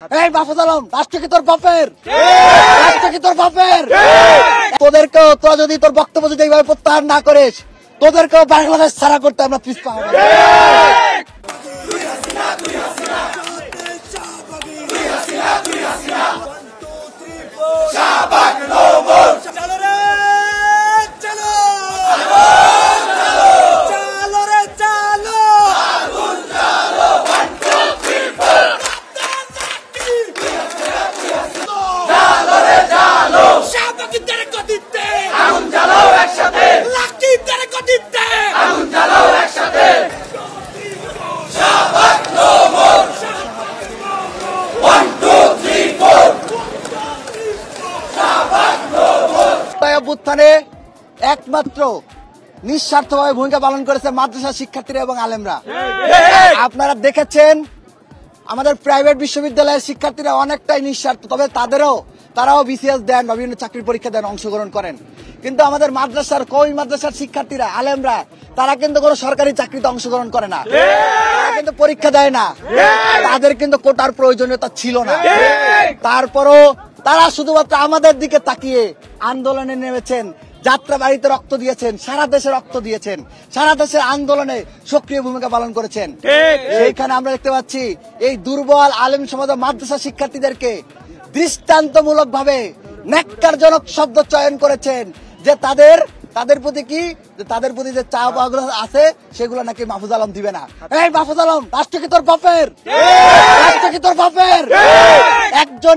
এই মাহফুজ আলম, রাষ্ট্র কি তোর বাপের? রাষ্ট্র কি তোর বাপের? তোদেরকেও, তোরা যদি তোর বক্তব্য যদি এইভাবে প্রত্যাহার না করিস, তোদেরকেও বাংলাদেশ ছাড়া করতে আমরা পিছপা হবো। অভ্যুত্থানে একমাত্র নিঃস্বার্থভাবে ভূমিকা পালন করেছে মাদ্রাসা শিক্ষার্থীরা এবং আলেমরা। আপনারা দেখেছেন আমাদের প্রাইভেট বিশ্ববিদ্যালয়ের শিক্ষার্থীরা অনেকটাই নিঃস্বার্থ, তবে তারাও বিসিএস দেন বা বিভিন্ন চাকরির পরীক্ষা দেন, অংশগ্রহণ করেন। কিন্তু আমাদের মাদ্রাসার কওমি মাদ্রাসার শিক্ষার্থীরা, আলেমরা, তারা কিন্তু কোনো সরকারি চাকরিতে অংশগ্রহণ করে না, তারা কিন্তু পরীক্ষা দেয় না, তাদের কিন্তু কোটার প্রয়োজনীয়তা ছিল না। তারপরও তারা শুধুমাত্র আমাদের দিকে তাকিয়ে আন্দোলনে নেমেছেন, যাত্রা বাড়িতে রক্ত দিয়েছেন, সারা দেশে রক্ত দিয়েছেন, সারা দেশের আন্দোলনে সক্রিয় ভূমিকা পালন করেছেন। এইখানে আমরা দেখতে পাচ্ছি এই দুর্বল আলেম সমাজ মাদ্রাসা শিক্ষার্থীদেরকে দৃষ্টান্তমূলক ভাবে ন্যাক্কারজনক শব্দ চয়ন করেছেন যে তাদের প্রতি কি, তাদের প্রতি যে চা পাওয়াগুলো আছে সেগুলো নাকি মাহফুজ আলম দিবে না। এই মাহফুজ আলম, রাষ্ট্র কি তোর বাপের? রাষ্ট্র কি তোর বাপের? একজন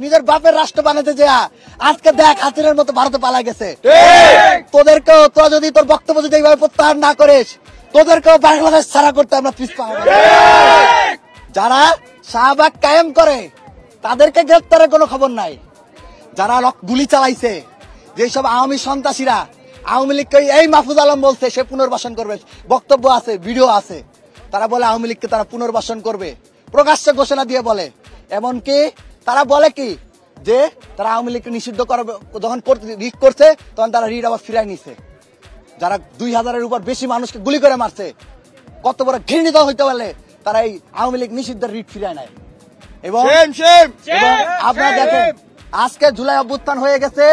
নিজের বাপের রাষ্ট্র বানাতে যা আজকে দেখ হাতিরের মতো ভারতে পালা গেছে। তোদেরকেও, তোরা যদি তোর বক্তব্য যদি এইভাবে প্রত্যাহার না করিস, তোদেরকেও বাংলাদেশ ছাড়া করতে আমরা পিছপা হবো। যারা শাহবাগ কায়েম করে তাদেরকে গ্রেপ্তারের কোনো খবর নাই। যারা গুলি চালাইছে, যেসব আওয়ামী সন্ত্রাসীরা, আওয়ামী লীগকে এই মাহফুজ আলম বলছে সে পুনর্বাসন করবে, বক্তব্য আছে, ভিডিও আছে, তারা বলে আওয়ামী লীগকে তারা পুনর্বাসন করবে, প্রকাশ্যে ঘোষণা দিয়ে বলে। এমনকি তারা বলে কি যে তারা আওয়ামী লীগকে নিষিদ্ধ করবে, যখন রিট করছে তখন তারা রিট আবার ফিরাই নিছে। যারা 2000-এর উপর বেশি মানুষকে গুলি করে মারছে, কত বড় ঘৃণিত হইতে পারলে তারা এই আওয়ামী লীগ নিষিদ্ধের রিট ফিরায় নেয়। এবং আপনারা দেখেন আজকে জুলাই অভ্যুত্থান হয়ে গেছে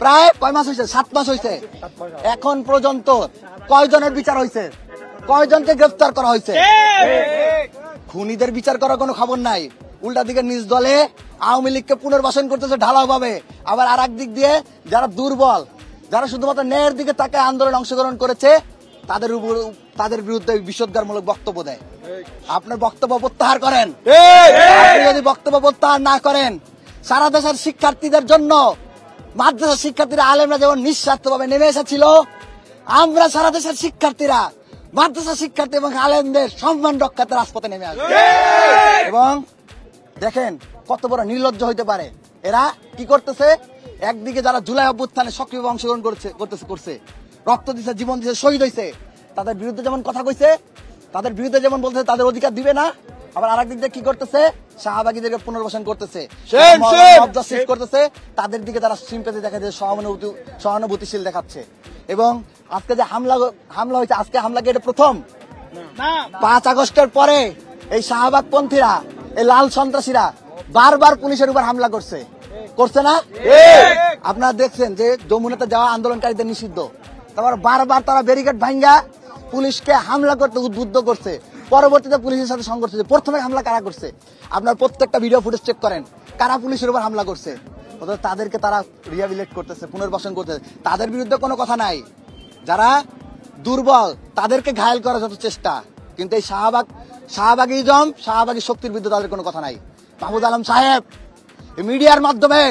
প্রায় কয় মাস হয়েছে? 7 মাস হয়েছে। এখন পর্যন্ত কয়জনের বিচার হয়েছে? কয়জনকে গ্রেফতার করা হয়েছে? খুনিদের বিচার করার কোনো খবর নাই। উল্টা দিকে নিজ দলে আওয়ামী লীগকে পুনর্বাসন করতেছে ঢালাও ভাবে। আবার আর এক দিক দিয়ে যারা দুর্বল, যারা শুধুমাত্র ন্যায়ের দিকে তাকে আন্দোলনে অংশগ্রহণ করেছে, তাদের বিরুদ্ধে বিষোদ্গারমূলক বক্তব্য দেয়। আপনার বক্তব্য প্রত্যাহার করেন। আপনি যদি বক্তব্য প্রত্যাহার না করেন, সারা দেশের শিক্ষার্থীদের জন্য মাদ্রাসা শিক্ষার্থীরা, আলেমরা যেমন নিঃস্বার্থভাবে নেমে এসেছিল, আমরা সারা দেশের শিক্ষার্থীরা, মাদ্রাসা শিক্ষার্থী এবং আলেমদের সম্মান রক্ষাতে রাজপথে নেমে আসবে। এবং দেখেন কত বড় নির্লজ্জ হইতে পারে এরা। কি করতেছে? একদিকে যারা জুলাই অভ্যুত্থানে সক্রিয়ভাবে অংশগ্রহণ করছে, রক্ত দিচ্ছে, জীবন দিচ্ছে, শহীদ হয়েছে, তাদের বিরুদ্ধে যেমন কথা কইছে, তাদের বিরুদ্ধে যেমন বলতেছে তাদের অধিকার দিবে না, আবার আর একদিক দিয়ে কি করতেছে? শাহবাগীদেরকে পুনর্বাসন করতেছে, করতেছে, তাদের দিকে তারা সিম্পাথি দেখাচ্ছে, সহানুভূতিশীল দেখাচ্ছে। এবং আজকে যে হামলা হয়েছে, আজকে হামলা কি এটা প্রথম? 5 আগস্টের পরে এই শাহবাগ পন্থীরা, এই লাল সন্ত্রাসীরা বারবার পুলিশের উপর হামলা করছে না? আপনারা দেখছেন যে যমুনাতে যাওয়া আন্দোলনকারীদের নিষিদ্ধ, তারপর বারবার তারা ব্যারিকেড ভাঙ্গা পুলিশকে হামলা করতে উদ্বুদ্ধ করছে। পরবর্তীতে পুলিশের সাথে সংঘর্ষ হয়েছে। প্রথমে হামলা কারা করছে? আপনার প্রত্যেকটা ভিডিও ফুটেজ চেক করেন, কারা পুলিশের উপর হামলা করছে। তাদেরকে তারা রিহ্যাবিলিটেট করতেছে, পুনর্বাসন করতেছে, তাদের বিরুদ্ধে কোনো কথা নাই। যারা দুর্বল তাদেরকে ঘায়েল করার যত চেষ্টা, কিন্তু এই শাহবাগী শক্তির বিরুদ্ধে তাদের কোনো কথা নাই। মাহফুজ আলম সাহেব, মিডিয়ার মাধ্যমে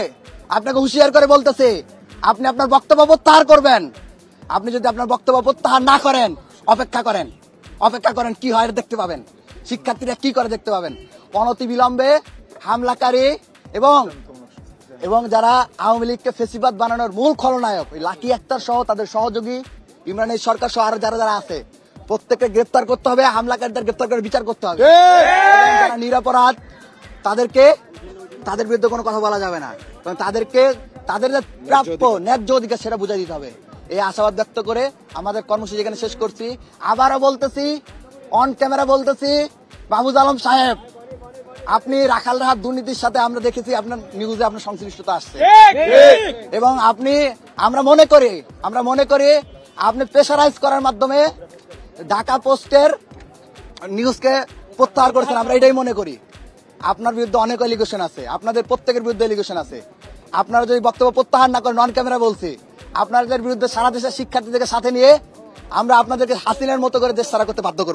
আপনাকে হুঁশিয়ার করে বলতেছে, আপনি আপনার বক্তব্য প্রত্যাহার করবেন। আপনি যদি আপনার বক্তব্য প্রত্যাহার না করেন, অপেক্ষা করেন কি হয় দেখতে পাবেন। শিক্ষার্থীরা কি করে দেখতে পাবেন। অনতিবিলম্বে হামলাকারী এবং যারা আওয়ামী লীগকে ফেসিবাদ বানানোর মূল খলনায়ক, লাকি আক্তার সহ তাদের সহযোগী, ইমরান সরকার সহ আরো যারা আছে, প্রত্যেককে গ্রেফতার করতে হবে, হামলাকারীদের গ্রেফতার করে বিচার করতে হবে। যারা নিরপরাধ তাদের বিরুদ্ধে কোনো কথা বলা যাবে না, কারণ তাদের যে প্রাপ্য ন্যায্য অধিকার সেটা বুঝাই দিতে হবে। এই আশাবাদ ব্যক্ত করে আমাদের কর্মসূচি এখানে শেষ করছি। আবারও বলতেছি, অন ক্যামেরা বলতেছি, মাহফুজ আলম সাহেব আপনি রাখাল রাহাত দুর্নীতির সাথে আমরা দেখেছি আপনার নিউজে আপনার সংশ্লিষ্টতা আসছে এবং আমরা মনে করি আপনি প্রেশারাইজ করার মাধ্যমে ঢাকা পোস্টের নিউজকে প্রত্যাহার করেছেন। আমরা এটাই মনে করি। আপনার বিরুদ্ধে অনেক এলিগেশন আছে, আপনাদের প্রত্যেকের বিরুদ্ধে এলিগেশন আছে। আপনারা যদি বক্তব্য প্রত্যাহার না করেন, নন ক্যামেরা বলছি, আপনাদের বিরুদ্ধে সারা দেশের শিক্ষার্থীদেরকে সাথে নিয়ে আমরা আপনাদেরকে হাসিনার মতো করে দেশ ছাড়া করতে বাধ্য করব।